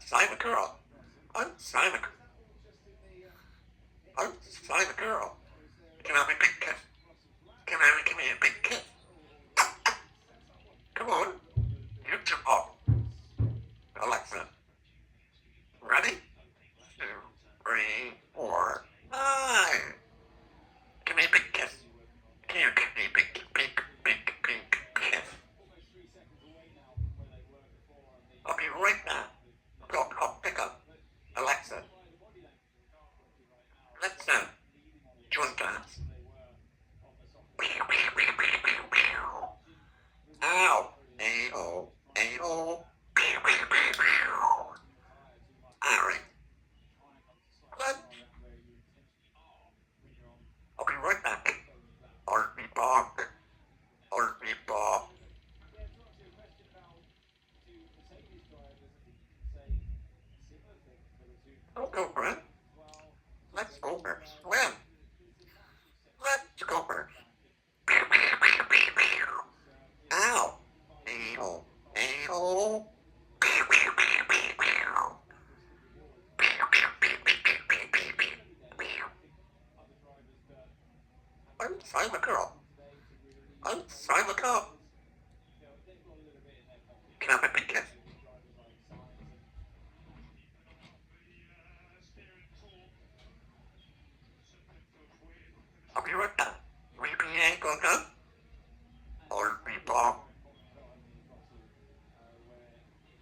Symon girl. I'm Symon. I'm Symon girl. Can I have a big kiss? Give me a big kiss? Come on. You two up. Alexa. Ready? 2, 3, 4, 5. Give me a big kiss. Can you give me a big kiss? I'll be right back. I'll pick up Alexa. Let's join dance. Ow! A-O, A-O. Alright. Let's. I'll be right back. Or be Bob. Don't go, Brent. Let's go, Bert. Swim. Let's go, Bert. Ow! A-O, A-O. I'm Symon girl. I'm Symon girl. Can I have a big kiss?